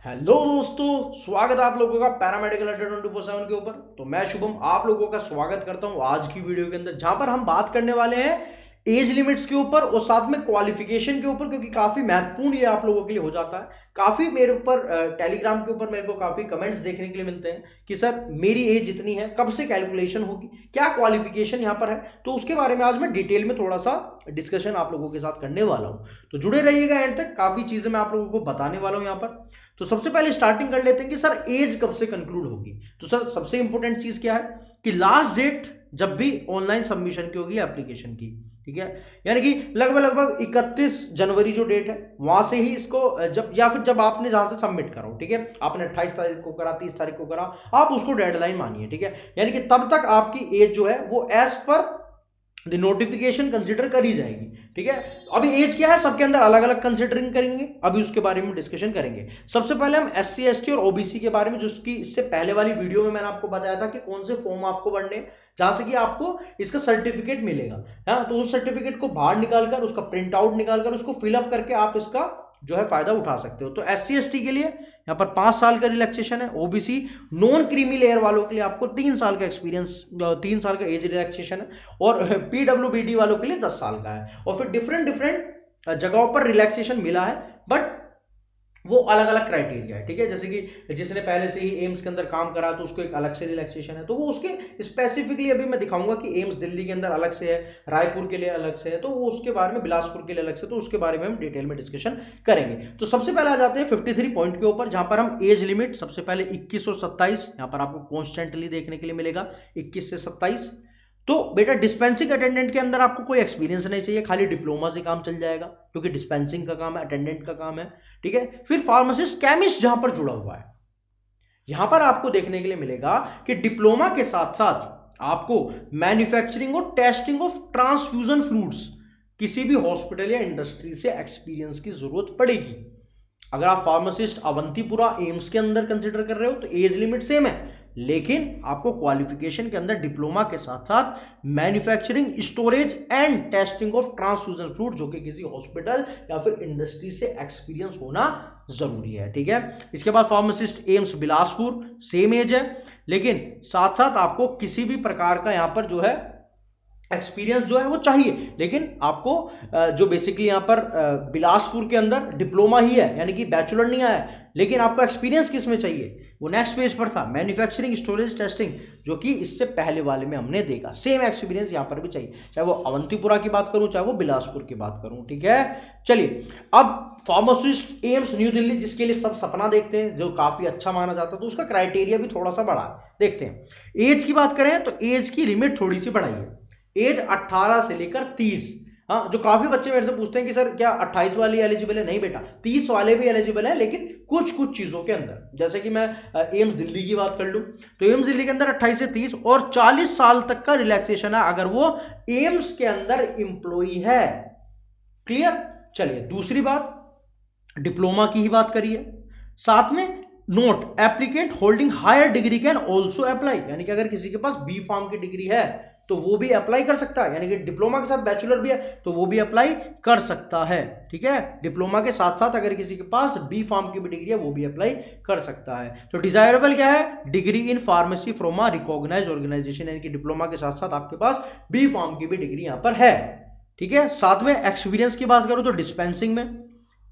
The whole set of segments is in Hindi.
हेलो दोस्तों, स्वागत है आप लोगों का पैरामेडिकल अड्डा 24/7 के ऊपर। तो मैं शुभम आप लोगों का स्वागत करता हूं आज की वीडियो के अंदर, जहां पर हम बात करने वाले हैं एज लिमिट्स के ऊपर और साथ में क्वालिफिकेशन के ऊपर, क्योंकि काफी महत्वपूर्ण ये आप लोगों के लिए हो जाता है। काफी मेरे ऊपर टेलीग्राम के ऊपर मेरे को काफी कमेंट्स देखने के लिए मिलते हैं कि सर मेरी एज इतनी है, कब से कैलकुलेशन होगी, क्या क्वालिफिकेशन यहाँ पर है। तो उसके बारे में आज मैं डिटेल में थोड़ा सा डिस्कशन आप लोगों के साथ करने वाला हूँ। तो जुड़े रहिएगा एंड तक, काफी चीजें मैं आप लोगों को बताने वाला हूँ यहाँ पर। तो सबसे पहले स्टार्टिंग कर लेते हैं कि सर एज कब से कंक्लूड होगी। तो सर सबसे इंपॉर्टेंट चीज क्या है कि लास्ट डेट जब भी ऑनलाइन सबमिशन की होगी एप्लीकेशन की, ठीक है, यानी कि लगभग लगभग 31 जनवरी जो डेट है वहां से ही इसको जब या फिर जब आपने जहां से सबमिट करो, ठीक है, आपने 28 तारीख को करा, 30 तारीख को करा, आप उसको डेडलाइन मानिए, ठीक है, यानी कि तब तक आपकी एज जो है वो as per the notification consider करी जाएगी, ठीक है। अभी एज क्या है सबके अंदर अलग अलग कंसिडरिंग करेंगे, अभी उसके बारे में डिस्कशन करेंगे। सबसे पहले हम एससी एसटी और ओबीसी के बारे में, जिसकी इससे पहले वाली वीडियो में मैंने आपको बताया था कि कौन से फॉर्म आपको भरने, जहां से कि आपको इसका सर्टिफिकेट मिलेगा। हाँ, तो उस सर्टिफिकेट को बाहर निकालकर, उसका प्रिंट आउट निकालकर, उसको फिलअप करके आप इसका जो है फायदा उठा सकते हो। तो एससी एसटी के लिए यहाँ पर 5 साल का रिलैक्सेशन है, ओबीसी नॉन क्रीमी लेयर वालों के लिए आपको 3 साल का एक्सपीरियंस, 3 साल का एज रिलैक्सेशन है, और पीडब्ल्यूबीडी वालों के लिए 10 साल का है। और फिर डिफरेंट डिफरेंट जगहों पर रिलैक्सेशन मिला है, बट वो अलग अलग क्राइटेरिया है, ठीक है। जैसे कि जिसने पहले से ही एम्स के अंदर काम करा तो उसको एक अलग से रिलैक्सेशन है, तो वो उसके स्पेसिफिकली अभी मैं दिखाऊंगा कि एम्स दिल्ली के अंदर अलग से है, रायपुर के लिए अलग से है, तो वो उसके बारे में, बिलासपुर के लिए अलग से, तो उसके बारे में हम डिटेल में डिस्कशन करेंगे। तो सबसे पहले आ जाते हैं 53 पॉइंट के ऊपर, जहां पर हम एज लिमिट सबसे पहले 21 और 27 यहाँ पर आपको कॉन्स्टेंटली देखने के लिए मिलेगा, 21 से 27। तो बेटा डिस्पेंसिंग अटेंडेंट के अंदर आपको कोई एक्सपीरियंस नहीं चाहिए, खाली डिप्लोमा से काम चल जाएगा, क्योंकि डिस्पेंसिंग का काम है, अटेंडेंट का काम है, ठीक है। फिर फार्मासिस्ट केमिस्ट जहां पर जुड़ा हुआ है, यहां पर आपको देखने के लिए मिलेगा कि डिप्लोमा के साथ साथ आपको मैन्युफैक्चरिंग और टेस्टिंग ऑफ ट्रांसफ्यूजन फ्लूइड्स किसी भी हॉस्पिटल या इंडस्ट्री से एक्सपीरियंस की जरूरत पड़ेगी। अगर आप फार्मासिस्ट अवंतीपुरा एम्स के अंदर कंसिडर कर रहे हो तो एज लिमिट सेम है, लेकिन आपको क्वालिफिकेशन के अंदर डिप्लोमा के साथ साथ manufacturing, storage and testing of transfusion fluid, जो कि किसी हॉस्पिटल या फिर इंडस्ट्री से एक्सपीरियंस होना जरूरी है, ठीक है। इसके बाद pharmacist AIIMS Bilaspur, same age है, लेकिन साथ साथ आपको किसी भी प्रकार का यहां पर जो है एक्सपीरियंस जो है वो चाहिए, लेकिन आपको जो बेसिकली यहाँ पर बिलासपुर के अंदर डिप्लोमा ही है, यानी कि बैचलर नहीं आया, लेकिन आपको एक्सपीरियंस किस में चाहिए, वो नेक्स्ट पेज पर था, मैन्युफैक्चरिंग, स्टोरेज, टेस्टिंग, जो कि इससे पहले वाले में हमने देखा। सेम एक्सपीरियंस यहाँ पर भी चाहिए, चाहे वो अवंतीपुरा की बात करूं, चाहे वो बिलासपुर की बात करूं, ठीक है। चलिए, अब फार्मासिस्ट एम्स न्यू दिल्ली, जिसके लिए सब सपना देखते हैं, जो काफी अच्छा माना जाता है, तो उसका क्राइटेरिया भी थोड़ा सा बड़ा है, देखते हैं। एज की बात करें तो एज की लिमिट थोड़ी सी बढ़ाई है, एज 18 से लेकर 30। हाँ, जो काफी बच्चे मेरे से पूछते हैं कि सर क्या 28 वाले एलिजिबल है, नहीं बेटा, 30 वाले भी एलिजिबल है, लेकिन कुछ कुछ चीजों के अंदर। जैसे कि मैं एम्स दिल्ली की बात कर लूं तो एम्स दिल्ली के अंदर 28 से 30 और 40 साल तक का रिलैक्सेशन है अगर वो एम्स के अंदर इंप्लॉई है। क्लियर। चलिए, दूसरी बात, डिप्लोमा की ही बात करिए, साथ में note, applicant holding higher degree can also apply, यानी कि अगर किसी के पास बी फार्म की डिग्री है तो वो भी अप्लाई कर सकता है, यानी कि डिप्लोमा के साथ बैचलर भी है तो वो भी अप्लाई कर सकता है, ठीक है। डिप्लोमा के साथ साथ अगर किसी के पास बी फार्म की भी डिग्री है वो भी अप्लाई कर सकता है। तो डिजायरेबल क्या है, degree in pharmacy from a recognised organisation, यानी कि डिप्लोमा के साथ साथ आपके पास बी फार्म की भी डिग्री यहां पर है, ठीक है। साथ में एक्सपीरियंस की बात करूं तो डिस्पेंसिंग में,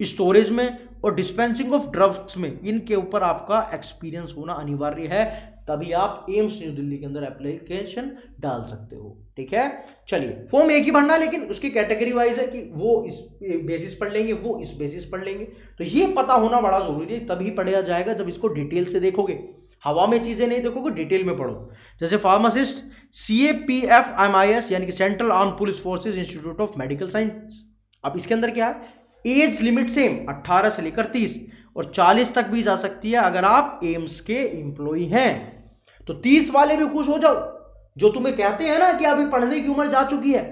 स्टोरेज में और डिस्पेंसिंग ऑफ ड्रग्स में, इनके ऊपर आपका एक्सपीरियंस होना अनिवार्य है, तभी आप एम्स न्यू दिल्ली के अंदर एप्लीकेशन डाल सकते हो, ठीक है। चलिए, फॉर्म एक ही भरना है, लेकिन उसकी कैटेगरी वाइज है कि वो इस बेसिस पर लेंगे, वो इस बेसिस पर लेंगे, तो ये पता होना बड़ा जरूरी है, तभी पढ़ा जाएगा जब इसको डिटेल से देखोगे, हवा में चीजें नहीं देखोगे, डिटेल में पढ़ो। जैसे फार्मासिस्ट CAPFMIS, यानी कि central arm police forces institute of medical science. अब इसके अंदर क्या है, एज लिमिट सेम 18 से लेकर 30 और 40 तक भी जा सकती है अगर आप एम्स के एम्प्लॉय हैं। तो 30 वाले भी खुश हो जाओ, जो तुम्हें कहते हैं ना कि अभी पढ़ने की उम्र जा चुकी है,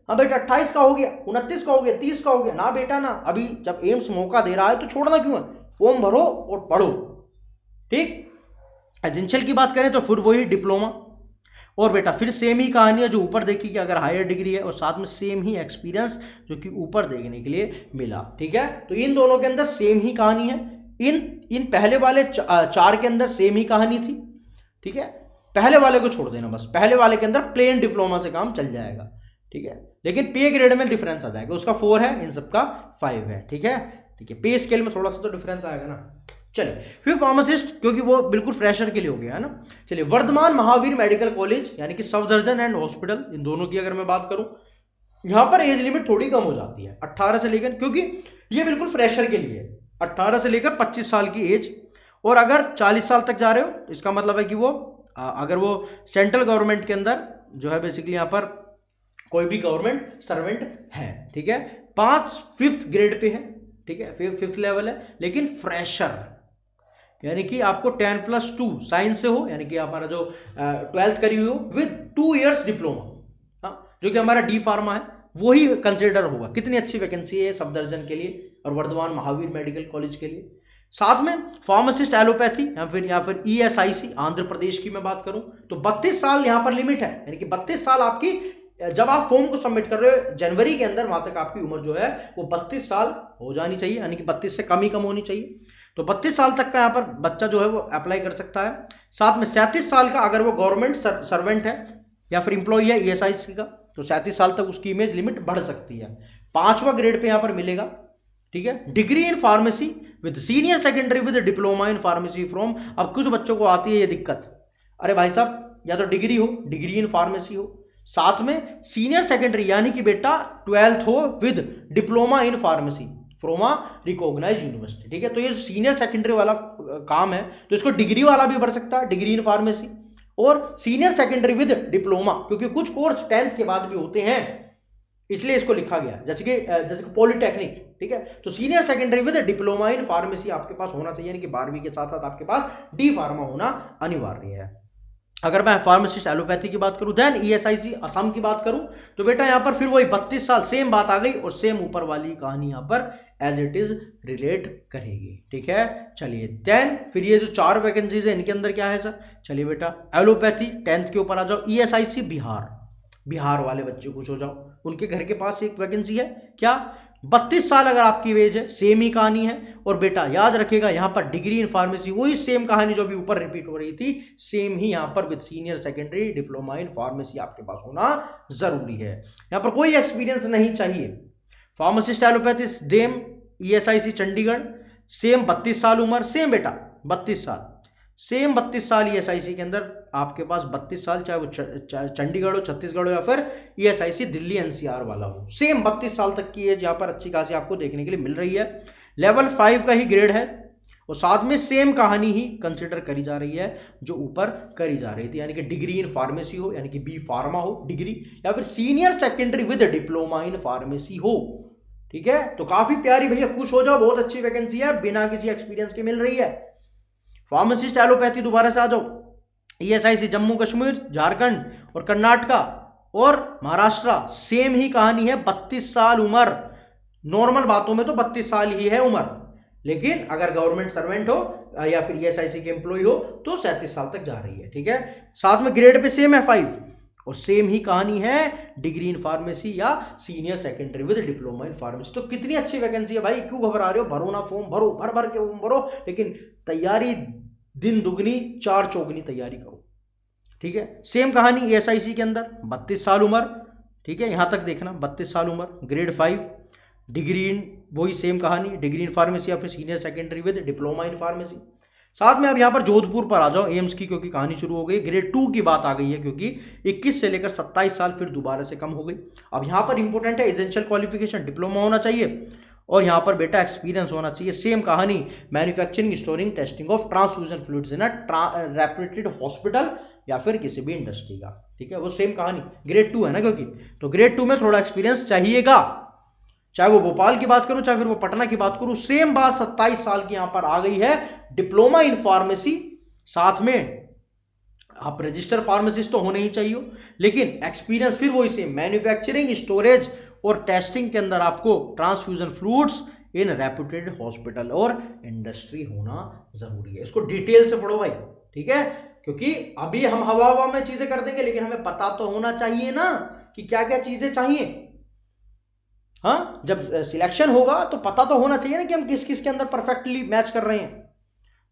हाँ बेटा 28 का हो गया, 29 का हो गया, 30 का हो गया, ना बेटा ना, अभी जब एम्स मौका दे रहा है तो छोड़ना क्यों है, फॉर्म भरो और पढ़ो, ठीक। एजेंशियल की बात करें तो फिर वही डिप्लोमा, और बेटा फिर सेम ही कहानी है जो ऊपर देखी कि अगर हायर डिग्री है, और साथ में सेम ही एक्सपीरियंस जो कि ऊपर देखने के लिए मिला, ठीक है। तो इन दोनों के अंदर सेम ही कहानी है, इन पहले वाले चार के अंदर सेम ही कहानी थी, ठीक है। पहले वाले को छोड़ देना बस, पहले वाले के अंदर प्लेन डिप्लोमा से काम चल जाएगा, ठीक है। लेकिन पे ग्रेड में डिफरेंस आ जाएगा, उसका 4 है, इन सबका 5 है, ठीक है। पे स्केल में थोड़ा सा तो डिफरेंस आएगा ना। चलिए फिर फार्मासिस्ट, क्योंकि वो बिल्कुल फ्रेशर के लिए हो गया है ना। चलिए वर्धमान महावीर मेडिकल कॉलेज यानी कि सफदरजंग एंड हॉस्पिटल, इन दोनों की अगर मैं बात करूं, यहां पर एज लिमिट थोड़ी कम हो जाती है 18 से लेकर, क्योंकि ये बिल्कुल फ्रेशर के लिए 18 से लेकर 25 साल की एज। और अगर 40 साल तक जा रहे हो, इसका मतलब है कि वो अगर वो सेंट्रल गवर्नमेंट के अंदर जो है बेसिकली यहां पर कोई भी गवर्नमेंट सर्वेंट है, ठीक है। 5th ग्रेड पे है, ठीक है, 5th लेवल है, लेकिन फ्रेशर यानी कि आपको 10+2 साइंस से हो, यानी कि हमारा जो 12th करी हुई हो विद 2 years डिप्लोमा, हाँ, जो कि हमारा डी फार्मा है, वही कंसिडर होगा। कितनी अच्छी वैकेंसी है सफदरजंग के लिए और वर्धमान महावीर मेडिकल कॉलेज के लिए। साथ में फार्मासिस्ट एलोपैथी या फिर ESIC आंध्र प्रदेश की मैं बात करूं तो 32 साल यहां पर लिमिट है, यानी कि 32 साल आपकी, जब आप फॉर्म को सबमिट कर रहे हो जनवरी के अंदर, वहां तक आपकी उम्र जो है वो 32 साल हो जानी चाहिए, यानी कि 32 से कम ही कम होनी चाहिए। तो 32 साल तक का यहाँ पर बच्चा जो है वो अप्लाई कर सकता है। साथ में 37 साल का अगर वो गवर्नमेंट सर्वेंट है या फिर इंप्लॉई है ESIC का, तो 37 साल तक उसकी इमेज लिमिट बढ़ सकती है। 5वां ग्रेड पे यहाँ पर मिलेगा, ठीक है। Degree in pharmacy with senior secondary with diploma in pharmacy from, अब कुछ बच्चों को आती है ये दिक्कत, अरे भाई साहब या तो डिग्री हो, डिग्री इन फार्मेसी हो, साथ में सीनियर सेकेंडरी यानी कि बेटा 12th हो with diploma in pharmacy from a recognised university, ठीक है। तो ये सीनियर सेकेंडरी वाला काम है, तो इसको डिग्री वाला भी बढ़ सकता है, डिग्री इन फार्मेसी और सीनियर सेकेंडरी विद डिप्लोमा, क्योंकि कुछ कोर्स 10th के बाद भी होते हैं, इसलिए इसको लिखा गया, जैसे कि पॉलिटेक्निक, ठीक है। तो senior secondary with diploma in pharmacy आपके पास होना चाहिए, यानी कि 12वीं के साथ साथ आपके पास डी फार्मा होना अनिवार्य है। अगर मैं फार्मासिस्ट एलोपैथी की बात करूं, देन ESIC असम की बात करूं, तो बेटा यहां पर फिर वही 32 साल, सेम बात आ गई और सेम ऊपर वाली कहानी यहां पर एज इट इज रिलेट करेगी, ठीक है। चलिए देन फिर ये जो 4 वैकेंसीज है इनके अंदर क्या है सर, चलिए बेटा एलोपैथी 10th के ऊपर आ जाओ। ESIC बिहार वाले बच्चे कुछ हो जाओ, उनके घर के पास एक वैकेंसी है, क्या 32 साल अगर आपकी एज है, सेम ही कहानी है। और बेटा याद रखिएगा यहां पर डिग्री इन फार्मेसी, वही सेम कहानी जो भी ऊपर रिपीट हो रही थी, सेम ही यहां पर with senior secondary diploma in pharmacy आपके पास होना जरूरी है। यहां पर कोई एक्सपीरियंस नहीं चाहिए। Pharmacist allopathy them ESIC Chandigarh, same 32 साल उम्र, सेम बेटा 32 साल, सेम 32 साल ESIC के अंदर आपके पास 32 साल, चाहे वो चंडीगढ़ हो, छत्तीसगढ़ हो या फिर ESIC दिल्ली NCR वाला हो, सेम 32 साल तक की एज यहाँ पर अच्छी खासी आपको देखने के लिए मिल रही है। लेवल 5 का ही ग्रेड है और साथ में सेम कहानी ही कंसिडर करी जा रही है जो ऊपर करी जा रही थी, यानी कि डिग्री इन फार्मेसी हो, यानी कि बी फार्मा हो डिग्री, या फिर senior secondary with diploma in pharmacy हो, ठीक है। तो काफी प्यारी भैया, खुश हो जाओ, बहुत अच्छी वैकेंसी है, बिना किसी एक्सपीरियंस के मिल रही है। फार्मासिस्ट एलोपैथी दोबारा से आ जाओ, ESIC जम्मू कश्मीर, झारखंड और कर्नाटका और महाराष्ट्र, सेम ही कहानी है, 32 साल उम्र। नॉर्मल बातों में तो 32 साल ही है उम्र, लेकिन अगर गवर्नमेंट सर्वेंट हो या फिर ESIC के एम्प्लॉय हो तो 37 साल तक जा रही है, ठीक है। साथ में ग्रेड पे सेम है 5 और सेम ही कहानी है डिग्री इन फार्मेसी या senior secondary with diploma in pharmacy. तो कितनी अच्छी वैकेंसी है भाई, क्यों घबरा रहे हो, भरो ना फॉर्म, भरो, भर के फॉर्म भरो, लेकिन तैयारी दिन दुगनी 4 चौगनी तैयारी करो, ठीक है। सेम कहानी ESIC के अंदर 32 साल उम्र, ठीक है, यहां तक देखना 32 साल उम्र, ग्रेड 5, डिग्री इन, वही सेम कहानी, डिग्री इन फार्मेसी या फिर senior secondary with diploma in pharmacy. साथ में अब यहाँ पर जोधपुर पर आ जाओ, एम्स की, क्योंकि कहानी शुरू हो गई, ग्रेड 2 की बात आ गई है, क्योंकि 21 से लेकर 27 साल फिर दोबारा से कम हो गई। अब यहाँ पर इंपॉर्टेंट है एसेंशियल क्वालिफिकेशन डिप्लोमा होना चाहिए और यहाँ पर बेटा एक्सपीरियंस होना चाहिए। सेम कहानी, manufacturing, storing, testing of transfusion fluids in a reputed hospital या फिर किसी भी इंडस्ट्री का, ठीक है, वो सेम कहानी, ग्रेड 2 है ना, क्योंकि तो ग्रेड 2 में थोड़ा एक्सपीरियंस चाहिएगा, चाहे वो भोपाल की बात करूं चाहे फिर वो पटना की बात करूं, सेम बात 27 साल की यहां पर आ गई है। डिप्लोमा इन फार्मेसी, साथ में आप रजिस्टर फार्मासिस्ट तो होने ही चाहिए, लेकिन एक्सपीरियंस फिर वही सेम, मैन्युफैक्चरिंग, स्टोरेज और टेस्टिंग के अंदर आपको ट्रांसफ्यूजन फ्लूइड्स इन रेप्यूटेड हॉस्पिटल और इंडस्ट्री होना जरूरी है। इसको डिटेल से पढ़ो भाई, ठीक है, क्योंकि अभी हम हवा में चीजें कर देंगे, लेकिन हमें पता तो होना चाहिए ना कि क्या क्या चीजें चाहिए। हाँ, जब सिलेक्शन होगा तो पता तो होना चाहिए ना कि हम किस किस के अंदर परफेक्टली मैच कर रहे हैं।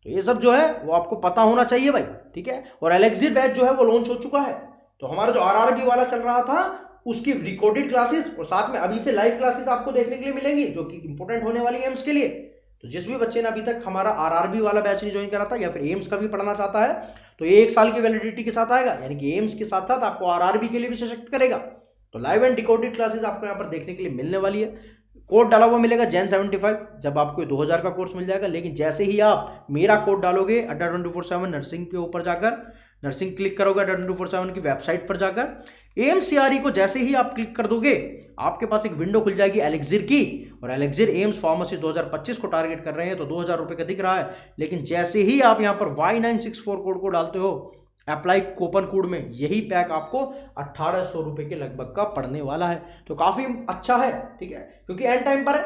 तो ये सब जो है वो आपको पता होना चाहिए भाई, ठीक है। और एलेक्सिर बैच जो है वो लॉन्च हो चुका है। तो हमारा जो आरआरबी वाला चल रहा था उसकी रिकॉर्डेड क्लासेस और साथ में अभी से लाइव क्लासेस आपको देखने के लिए मिलेंगी, जो कि इंपॉर्टेंट होने वाली है एम्स के लिए। तो जिस भी बच्चे ने अभी तक हमारा आरआरबी वाला बैच नहीं ज्वाइन करा था या फिर एम्स का भी पढ़ना चाहता है, तो ये 1 साल की वैलिडिटी के साथ आएगा, यानी कि एम्स के साथ साथ आपको आरआरबी के लिए भी सशक्त करेगा। तो लाइव एंड रिकॉर्डेड क्लासेस आपको यहाँ पर देखने के लिए मिलने वाली है। कोड डाला हुआ मिलेगा Jan75, जब आपको 2000 का कोर्स मिल जाएगा। लेकिन जैसे ही आप मेरा कोड डालोगे अड्डा 24/7 नर्सिंग के ऊपर जाकर, नर्सिंग क्लिक करोगे अड्डा 24/7 की वेबसाइट पर जाकर, एम्स को जैसे ही आप क्लिक कर दोगे आपके पास एक विंडो खुल जाएगी एलेक्सिर की। और एलेक्सिर एम्स फार्मेसी 2025 को टारगेट कर रहे हैं, तो 2000 रुपये का दिख रहा है। लेकिन जैसे ही आप यहाँ पर Y964 कोड को डालते हो अप्लाई कूपन कोड में, यही पैक आपको 1800 रुपए के लगभग का पड़ने वाला है। तो काफी अच्छा है, ठीक है, क्योंकि एंड टाइम पर है,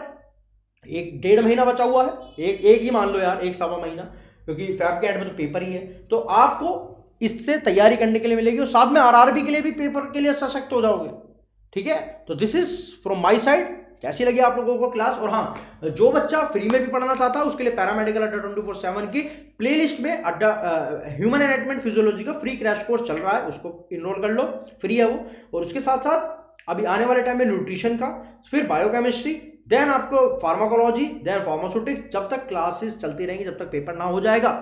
1-1.5 महीना बचा हुआ है, एक ही मान लो यार, 1-1.25 महीना, क्योंकि फैब के एंड में तो पेपर ही है। तो आपको इससे तैयारी करने के लिए मिलेगी और साथ में आरआरबी के लिए भी पेपर के लिए सशक्त हो जाओगे, ठीक है। तो this is from my side. कैसी लगी आप लोगों को क्लास? और हाँ, जो बच्चा फ्री में भी पढ़ना चाहता है उसके लिए पैरामेडिकल अड्डा 24/7 की प्लेलिस्ट में अड्डा ह्यूमन एनाटॉमी फिजियोलॉजी का फ्री क्रैश कोर्स चल रहा है, उसको इनरोल कर लो, फ्री है वो। और उसके साथ साथ अभी आने वाले टाइम में न्यूट्रिशन का, फिर बायोकेमिस्ट्री, देन आपको फार्माकोलॉजी, देन फार्मास्यूटिक्स, जब तक क्लासेस चलती रहेंगी जब तक पेपर ना हो जाएगा,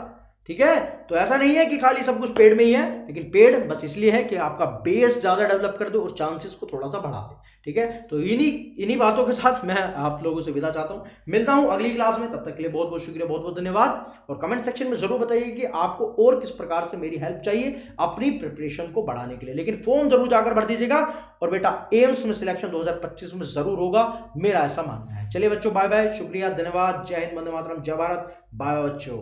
ठीक है। तो ऐसा नहीं है कि खाली सब कुछ पेड में ही है, लेकिन पेड बस इसलिए है कि आपका बेस ज्यादा डेवलप कर दो और चांसेस को थोड़ा सा बढ़ा दे, ठीक है। तो इन्हीं बातों के साथ मैं आप लोगों से विदा चाहता हूं, मिलता हूं अगली क्लास में। तब तक के लिए बहुत बहुत शुक्रिया, बहुत बहुत धन्यवाद। और कमेंट सेक्शन में जरूर बताइए कि आपको और किस प्रकार से मेरी हेल्प चाहिए अपनी प्रिपरेशन को बढ़ाने के लिए। लेकिन फॉर्म जरूर जाकर भर दीजिएगा और बेटा एम्स में सिलेक्शन 2025 में जरूर होगा, मेरा ऐसा मानना है। चलिए बच्चों, बाय बाय, शुक्रिया, धन्यवाद, जय हिंद, वंदे मातरम, जय भारत, बाय बच्चों।